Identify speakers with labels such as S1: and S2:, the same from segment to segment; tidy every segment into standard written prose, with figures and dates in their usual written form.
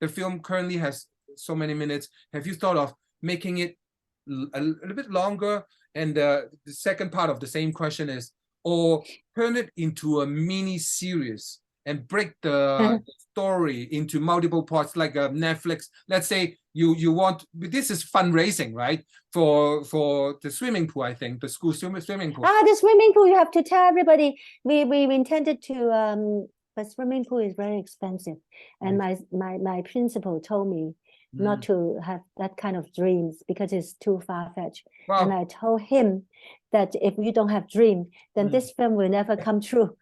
S1: the film currently has so many minutes. Have you thought of making it a little bit longer? And the second part of the same question is, or turn it into a mini series and break the story into multiple parts, like a Netflix. Let's say you want, this is fundraising, right? For the swimming pool, I think, the school swimming pool.
S2: The swimming pool, you have to tell everybody. We intended to, but swimming pool is very expensive. And my principal told me not to have that kind of dreams because it's too far-fetched. Wow. And I told him that if you don't have dream, then this film will never come true.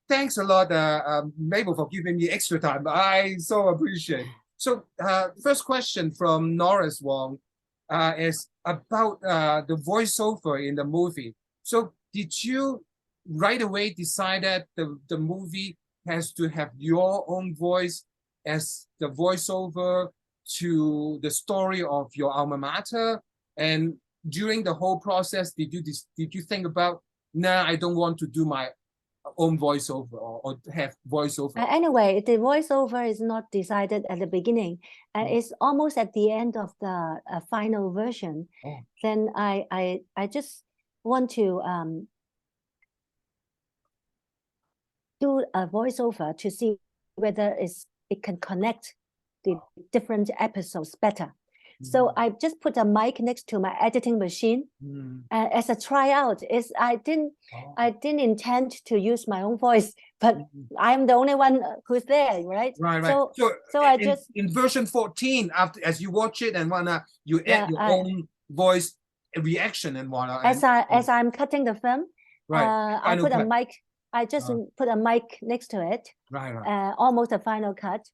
S1: Thanks a lot, Mabel, for giving me extra time. I so appreciate. So first question from Norris Wong is about the voiceover in the movie. So did you right away decide that the movie has to have your own voice as the voiceover to the story of your alma mater? And during the whole process, did you think about, nah, I don't want to do my own voiceover or have voiceover?
S2: Anyway, the voiceover is not decided at the beginning, and it's almost at the end of the final version. Then I just want to do a voiceover to see whether it can connect the different episodes better. So I just put a mic next to my editing machine as a tryout. I didn't intend to use my own voice, but I'm the only one who's there, right?
S1: Right.
S2: So I just
S1: in version 14, after as you watch it and whatnot, you add your own voice reaction and whatnot.
S2: As I'm cutting the film, I put a mic. I just put a mic next to it. Almost a final cut,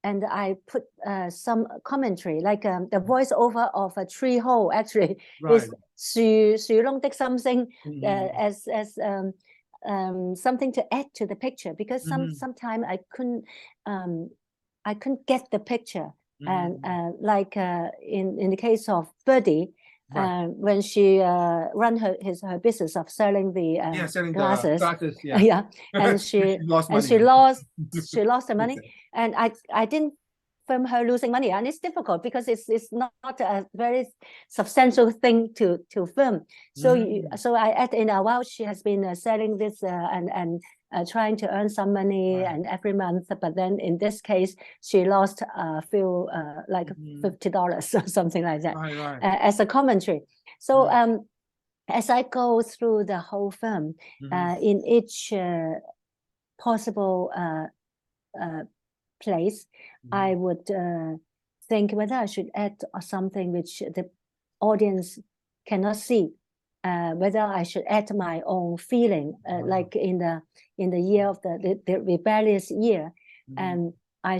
S2: and I put some commentary, like the voiceover of a tree hole actually is 樹窿的心聲, as something to add to the picture, because sometimes I couldn't get the picture, and like in the case of Birdie, when she run her business of selling the glasses, and she lost the money, and I didn't film her losing money, and it's difficult because it's not a very substantial thing to film. So I add in a while she has been selling this and trying to earn some money and every month, but then in this case she lost a few like $50 or something like that as a commentary. So as I go through the whole film, in each possible place, I would think whether I should add something which the audience cannot see, whether I should add my own feeling, like in the year of the rebellious year, and I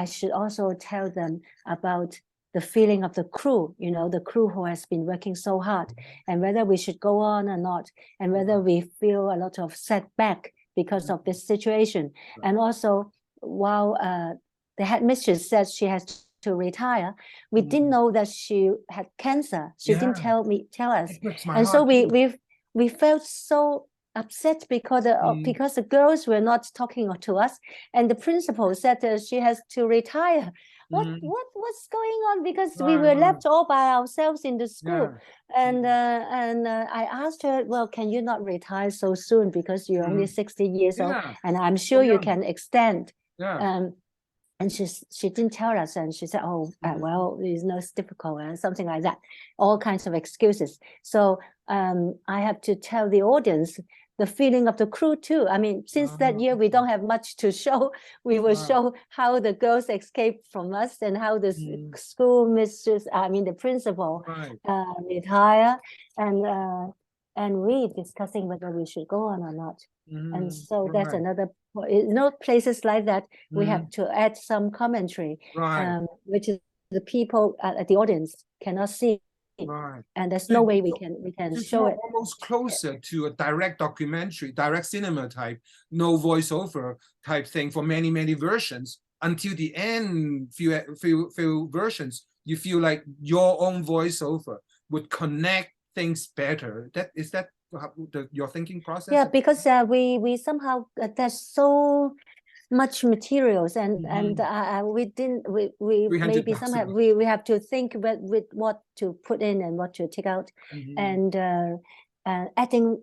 S2: should also tell them about the feeling of the crew, the crew who has been working so hard, and whether we should go on or not, and whether we feel a lot of setback because of this situation. And also, while the headmistress said she has to retire, we didn't know that she had cancer. She didn't tell us, and so we felt so upset because the girls were not talking to us, and the principal said she has to retire. What's going on? Because we were left all by ourselves in the school, and I asked her, well, can you not retire so soon because you're only 60 years old, and I'm sure you can extend. And she didn't tell us, and she said, oh, well, it's difficult, and something like that, all kinds of excuses. So I have to tell the audience the feeling of the crew too. I mean, since that year we don't have much to show. We will show how the girls escaped from us and how the school mistress, the principal, retire, and we discussing whether we should go on or not. And so that's another, places like that, we have to add some commentary, which is the people at the audience cannot see. And there's no way we can show it.
S1: Almost closer to a direct documentary, direct cinema type, no voiceover type thing for many versions, until the end few versions you feel like your own voiceover would connect things better. Is that your thinking process?
S2: Yeah, because we somehow there's so much materials, and we maybe somehow we have to think with what to put in and what to take out, and adding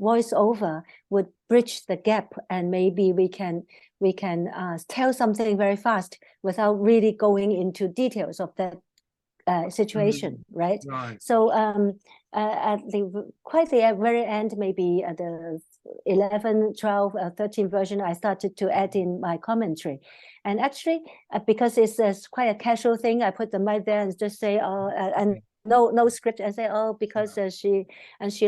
S2: voiceover would bridge the gap, and maybe we can tell something very fast without really going into details of that situation, right? So at the very end, maybe at the 11, 12, 13 version, I started to add in my commentary. And actually, because it's quite a casual thing, I put the mic there and just say, and no script, and say, because she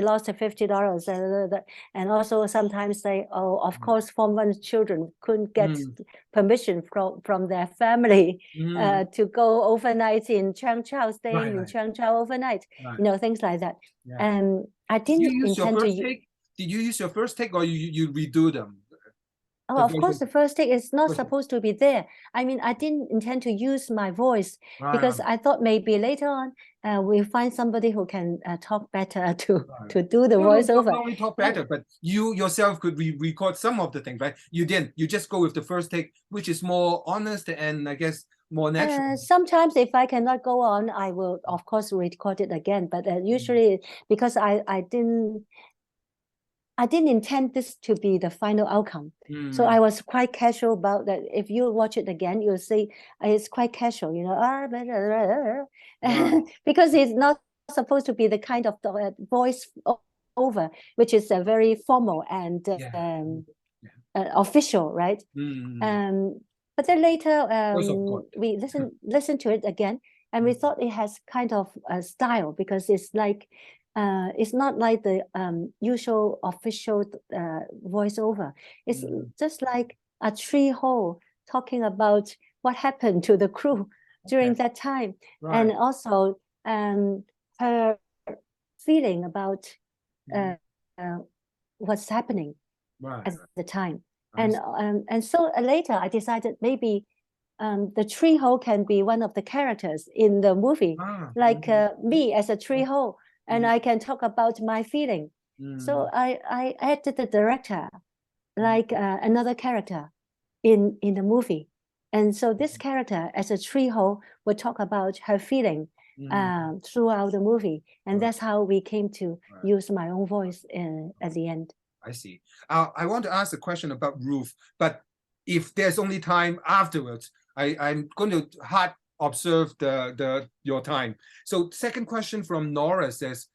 S2: lost her $50, and also sometimes say, of course, Form 1 children couldn't get permission from their family to go overnight in Changchao, staying in Changchao overnight, things like that. And I didn't intend to.
S1: Did you use your first take, or you redo them?
S2: Oh, of course, the first take is not supposed to be there. I mean, I didn't intend to use my voice because I thought maybe later on we'll find somebody who can talk better to do the voiceover.
S1: Not only talk better, but you yourself could record some of the things, right? You didn't. You just go with the first take, which is more honest and I guess more natural.
S2: Sometimes if I cannot go on, I will, of course, record it again. But usually, because I didn't intend this to be the final outcome. So I was quite casual about that. If you watch it again, you'll see it's quite casual, because it's not supposed to be the kind of voice over, which is a very formal and official, right? But then later we listened to it again, and we thought it has kind of a style, because it's like it's not like the usual official voiceover. It's just like a tree hole talking about what happened to the crew during that time, and also her feeling about what's happening at the time. And so later I decided maybe the tree hole can be one of the characters in the movie, like me as a tree hole. And I can talk about my feeling. So I added the director like another character in the movie. And so this character as a tree hole would talk about her feeling throughout the movie. And that's how we came to use my own voice at the end.
S1: I see. I want to ask a question about Ruth, but if there's only time afterwards, I'm going to observe your time. So second question from Norris is,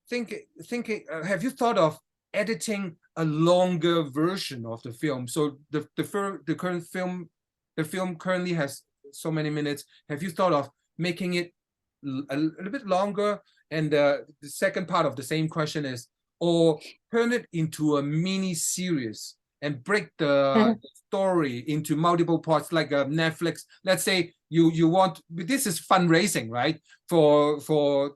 S1: thinking, have you thought of editing a longer version of the film? So the film currently has so many minutes. Have you thought of making it a little bit longer? And the second part of the same question is, or turn it into a mini series and break the story into multiple parts, like a Netflix. Let's say you want, this is fundraising, right? For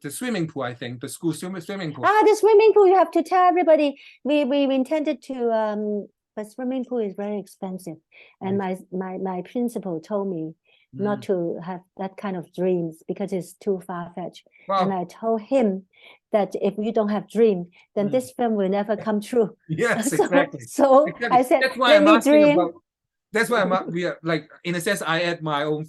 S1: the swimming pool, I think, the school swimming pool.
S2: The swimming pool, you have to tell everybody. We intended to, but swimming pool is very expensive. And my principal told me not to have that kind of dreams because it's too far-fetched. And I told him that if you don't have dream, then this film will never come true.
S1: Yes, exactly.
S2: So I said,
S1: that's why I'm asking about. That's why we are like, in a sense, I add my own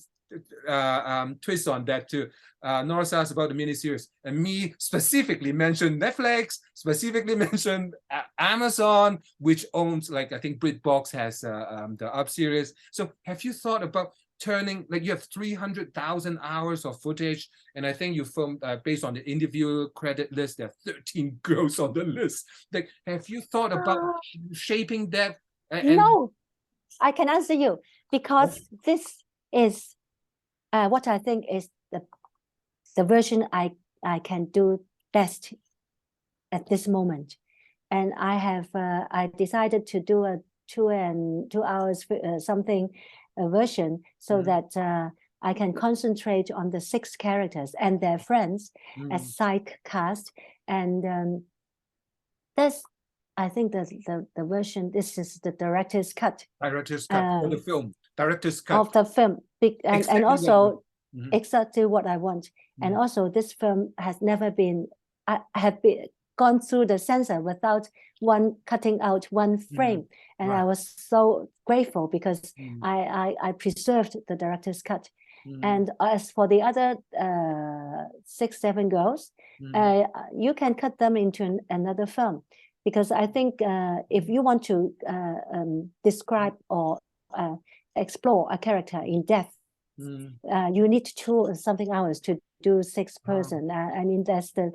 S1: twist on that too. Norris asked about the miniseries, and me specifically mentioned Netflix, specifically mentioned Amazon, which owns, like, I think BritBox has the Up series. So have you thought about turning, like, you have 300,000 hours of footage, and I think you filmed based on the interview credit list, there are 13 girls on the list. Like, have you thought about shaping that?
S2: No, I can answer you, because this is what I think is the version I can do best at this moment. And I have I decided to do a 2 hours something version, so that I can concentrate on the 6 characters and their friends as side cast. And that's, I think, the version. This is the director's cut.
S1: Director's cut for the film. Director's cut
S2: of the film. And also exactly what I want. And also this film has never been, I have been gone through the censor without cutting out one frame. And I was so grateful because I preserved the director's cut. And as for the other 6, 7 girls, you can cut them into another film. Because I think if you want to describe or explore a character in depth, you need to choose something else to do 6 person. I mean, that's the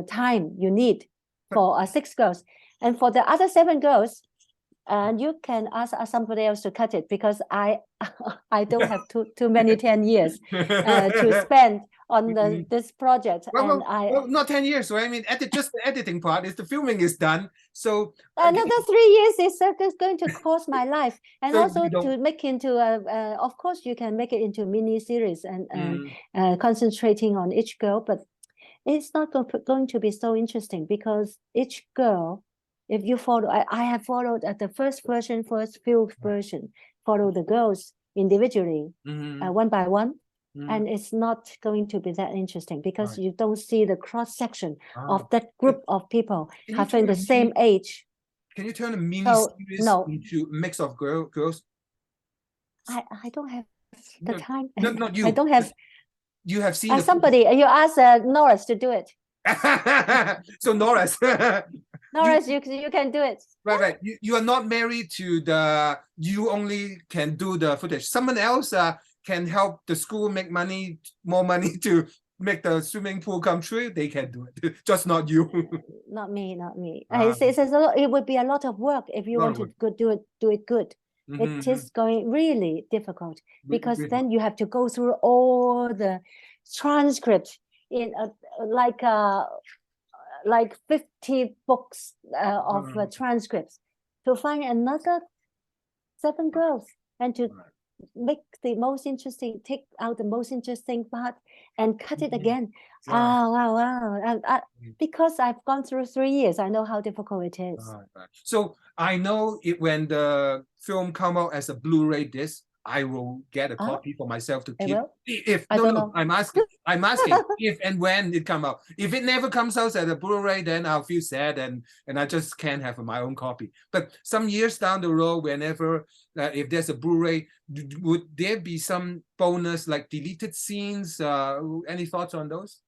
S2: time you need for 6 girls. And for the other 7 girls, you can ask somebody else to cut it, because I don't have too many 10 years to spend on this project.
S1: Well, not 10 years. So I mean, just the editing part is the filming is done. So
S2: another 3 years is going to cost my life, and so also to make into of course you can make it into mini series and concentrating on each girl, but it's not going to be so interesting, because each girl, if you follow, I have followed at the first few version, follow the girls individually, one by one. And it's not going to be that interesting, because you don't see the cross section of that group of people having the same age.
S1: Can you turn a mini series into a mix of girls?
S2: I don't have the time.
S1: Not you.
S2: I don't have.
S1: You have seen
S2: somebody. You ask Norris to do it.
S1: So Norris,
S2: Norris, you can do it.
S1: Right. You are not married to the. You only can do the footage. Someone else can help the school make more money to make the swimming pool come true. They can do it, just not you. Not me.
S2: It would be a lot of work if you want to do it good. It is going really difficult, because then you have to go through all the transcripts in like 50 books of transcripts to find another 7 girls and to make the most interesting, take out the most interesting part and cut it again. Wow. Because I've gone through 3 years, I know how difficult it is.
S1: So I know when the film come out as a Blu-ray disc, I will get a copy for myself to keep. I'm asking if and when it come out. If it never comes out as a Blu-ray, then I'll feel sad and I just can't have my own copy. But some years down the road, whenever if there's a Blu-ray, would there be some bonus like deleted scenes? Any thoughts on those?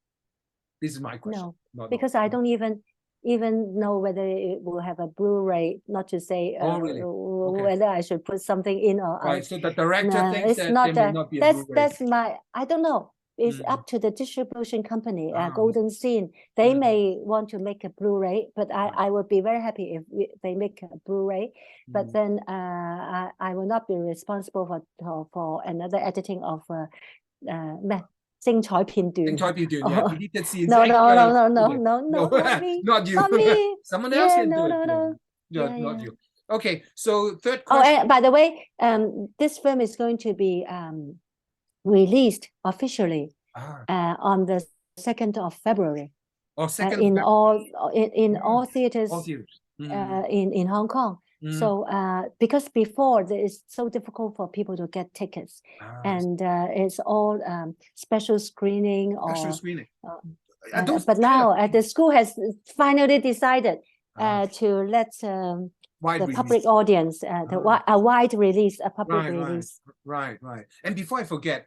S1: This is my question.
S2: No, because I don't even know whether it will have a Blu-ray, not to say whether I should put something in or out.
S1: So the director thinks that there may not be a Blu-ray.
S2: That's I don't know. It's up to the distribution company, Golden Scene. They may want to make a Blu-ray, but I would be very happy if they make a Blu-ray. But then I will not be responsible for another editing of 精彩片段.
S1: Deleted scenes.
S2: No, not
S1: you.
S2: Not me.
S1: Someone else can do it.
S2: No.
S1: Not you. Okay, so third question.
S2: Oh, and by the way, this film is going to be released officially on the 2nd of February. In all theaters. In Hong Kong. So because before it's so difficult for people to get tickets, and it's all special screening but now the school has finally decided to let the public audience a wide release, a public release.
S1: Right. And before I forget,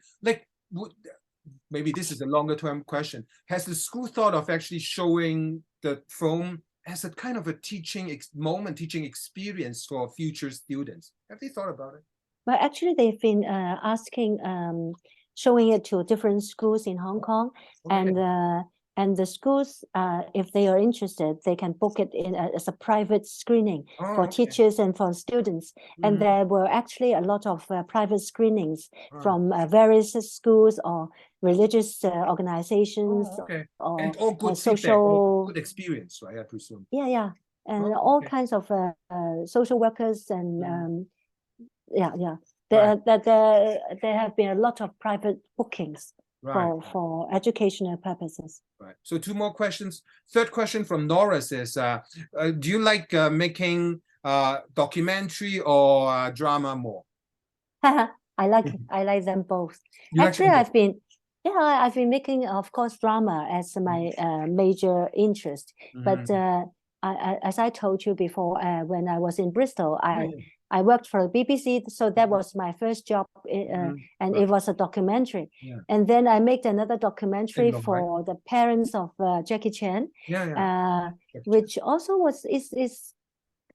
S1: maybe this is a longer term question. Has the school thought of actually showing the film as a kind of a teaching experience for future students? Have they thought about it?
S2: Well, actually, they've been asking, showing it to different schools in Hong Kong, and the schools, if they are interested, they can book it in as a private screening for teachers and for students. And there were actually a lot of private screenings from various schools or religious organizations or
S1: and all good
S2: social
S1: good experience, right? I presume.
S2: Yeah, and all kinds of social workers and there have been a lot of private bookings for educational purposes.
S1: Right. So 2 more questions. Third question from Norris is: do you like making documentary or drama more?
S2: I like them both.
S1: You
S2: Actually,
S1: like them
S2: I've been making, of course, drama as my major interest. But as I told you before, when I was in Bristol, I worked for the BBC, so that was my first job, and it was a documentary. And then I made another documentary for the parents of Jackie Chan, which also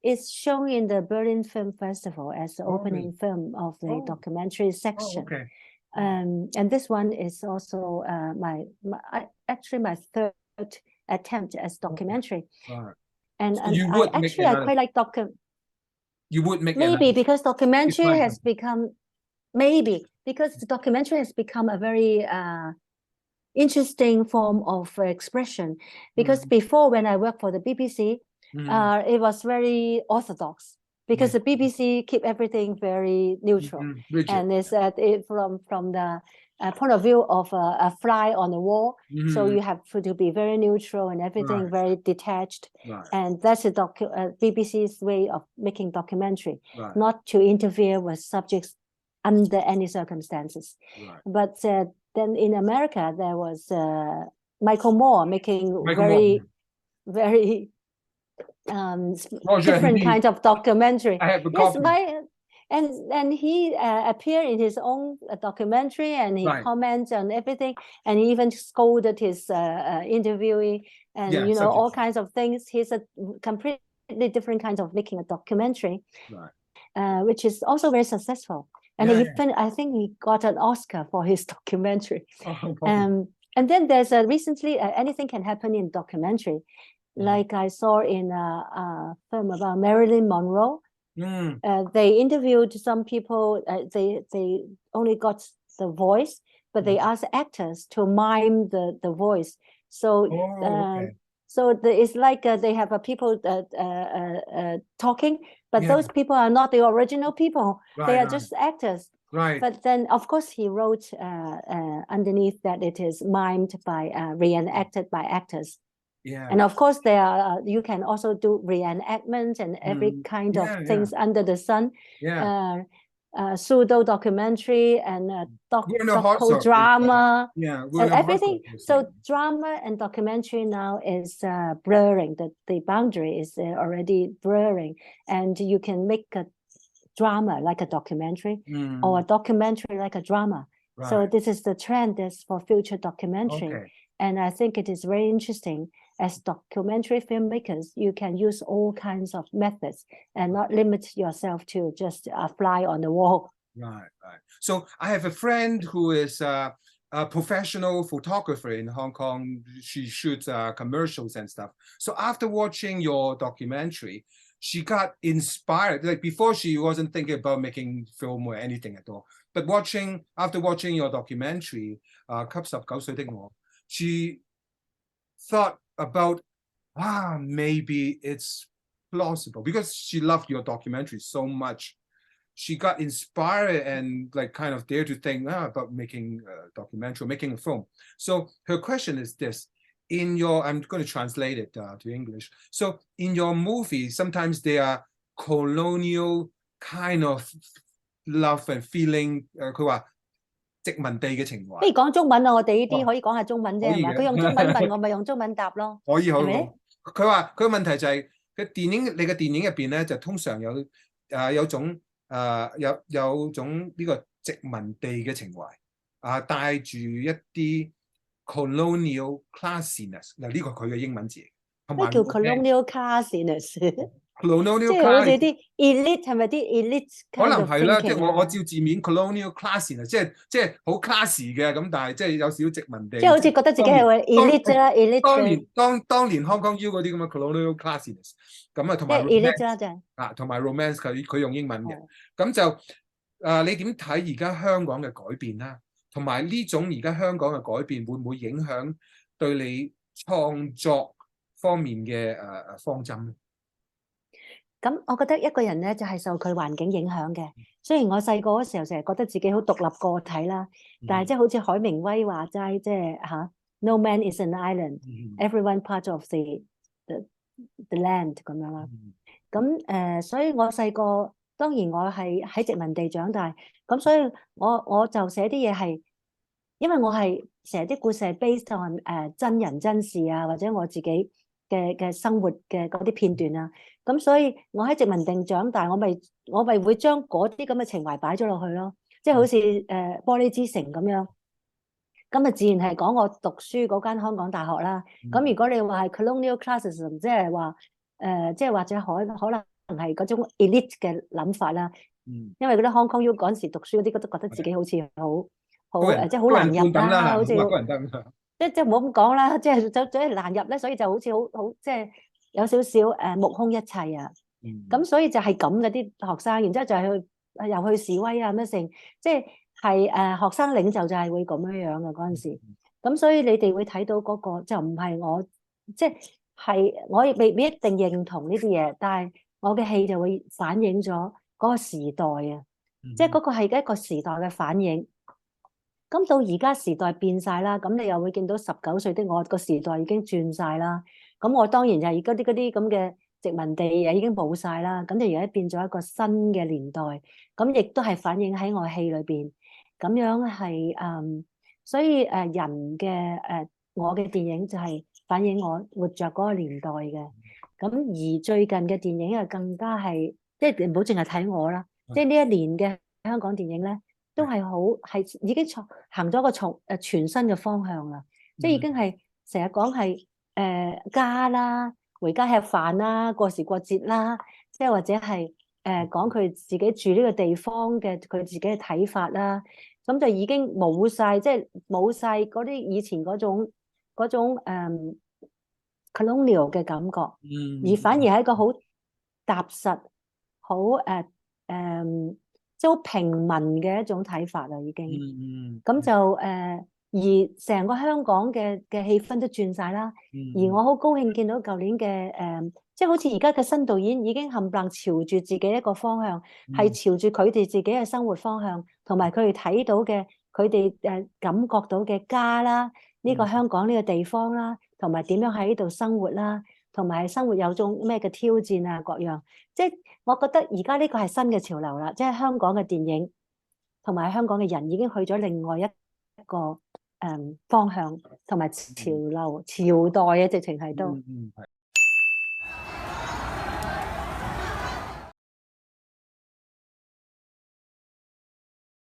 S2: is shown in the Berlin Film Festival as the opening film of the documentary section. And this one is also my third attempt as documentary. And I quite like
S1: You would make
S2: maybe because documentary has become the documentary has become a very interesting form of expression. Because before, when I worked for the BBC, it was very orthodox. Because the BBC keep everything very neutral, and it's from the point of view of a fly on the wall. So you have to be very neutral and everything very detached. And that's the BBC's way of making documentary, not to interfere with subjects under any circumstances. But then in America, there was Michael Moore making very different kind of documentary. And he appeared in his own documentary, and he comments on everything, and he even scolded his interviewee, and all kinds of things. He's a completely different kind of making a documentary, which is also very successful. And I think he got an Oscar for his documentary. And then there's recently Anything Can Happen in documentary. Like I saw in a film about Marilyn Monroe. They interviewed some people. They only got the voice, but they asked actors to mime the voice. So it's like they have people talking, but those people are not the original people. They are just actors. But then, of course, he wrote underneath that it is mimed by reenacted by actors. And of course, you can also do reenactment and every kind of things under the sun. Pseudo documentary and doco-drama, and everything. So drama and documentary now is blurring. The boundary is already blurring, and you can make a drama like a documentary, or a documentary like a drama. So this is the trend that's for future documentary. And I think it is very interesting. As documentary filmmakers, you can use all kinds of methods and not limit yourself to just a fly on the wall.
S1: So I have a friend who is a professional photographer in Hong Kong. She shoots commercials and stuff. So after watching your documentary, she got inspired. Like before, she wasn't thinking about making film or anything at all. But after watching your documentary, 給19歲的我, she thought about, maybe it's plausible, because she loved your documentary so much. She got inspired and like kind of dared to think about making a documentary, making a film. So her question is this: I'm going to translate it to English. So in your movie, sometimes they are colonial kind of love and feeling. 佢話殖民地嘅情懷。
S2: 不如講中文啊！我哋呢啲可以講下中文啫，係嘛？佢用中文問我，咪用中文答咯。
S1: 可以，佢話佢嘅問題就係你嘅電影入邊咧，就通常有種呢個殖民地嘅情懷帶住一啲 colonial classiness。嗱，呢個佢嘅英文字。
S2: 咩叫 colonial classiness？即
S1: 係
S2: 好似啲 elite 係咪啲 elite？
S1: 可能係啦，即係我照字面 colonial classy 啊，即係好 classy 嘅咁，但係即係有少少殖民地，
S2: 即係好似覺得自己係會 elite 啦 ，elite
S1: 當年 Hong Kong U 嗰啲咁嘅 colonial classiness， 咁啊同埋
S2: elite 啦，就係
S1: 同埋 romance 佢用英文嘅，咁就你點睇而家香港嘅改變啦？同埋呢種而家香港嘅改變會唔會影響對你創作方面嘅方針咧？
S2: 咁我覺得一個人咧就係受佢環境影響嘅。雖然我細個嗰時候成日覺得自己好獨立個體啦，但係即係好似海明威話齋，即係No man is an island, everyone part of the land 咁樣啦。咁所以我細個當然我係喺殖民地長大，咁所以我就寫啲嘢係，因為我係成日啲故事係 based on 真人真事啊，或者我自己嘅生活嘅嗰啲片段啊，咁所以我喺殖民地長大，我咪會將嗰啲咁嘅情懷擺咗落去咯，即係好似玻璃之城咁樣。咁啊，自然係講我讀書嗰間香港大學啦。咁如果你話係 colonial classism，即係話即係或者可能係嗰種 elite 嘅諗法啦。因為嗰啲 Hong Kong U 嗰陣時讀書嗰啲，都覺得自己好似好即係好難入啦，好似即係唔好咁講啦，即係難入咧，所以就好似好即係有少少目空一切啊。咁所以就係咁嘅啲學生，然之後就係又去示威啊咩成，即係學生領袖就係會咁樣嘅嗰陣時。咁所以你哋會睇到嗰個就唔係我，即係我未必一定認同呢啲嘢，但係我嘅戲就會反映咗嗰個時代啊，即係嗰個係一個時代嘅反映。咁到而家時代變晒啦，咁你又會見到19歲的我個時代已經轉晒啦。咁我當然就係嗰啲咁嘅殖民地已經冇晒啦。咁就而家變咗一個新嘅年代，咁亦都係反映喺我戲裏邊。咁樣係所以人嘅我嘅電影就係反映我活着嗰個年代嘅。咁而最近嘅電影又更加係，即係你唔好淨係睇我啦，即係呢一年嘅香港電影咧，都係已經行咗一個全新嘅方向啦，即係已經係成日講係家啦，回家吃飯啦，過時過節啦，即係或者係講佢自己住呢個地方嘅佢自己嘅睇法啦，咁就已經冇晒，即係冇晒嗰啲以前嗰種colonial 嘅感覺，而反而係一個好踏實、好即係好平民嘅一種睇法啦，已經。咁就而成個香港嘅氣氛都轉晒啦。而我好高興見到舊年嘅即係好似而家嘅新導演已經冚唪唥朝住自己一個方向，係朝住佢哋自己嘅生活方向，同埋佢哋睇到嘅，佢哋感覺到嘅家啦，呢個香港呢個地方啦，同埋點樣喺呢度生活啦，同埋生活有種咩嘅挑戰啊，各樣。即係我覺得而家呢個係新嘅潮流啦，即係香港嘅電影同埋香港嘅人已經去咗另外一個方向，同埋潮流朝代嘅直情係都。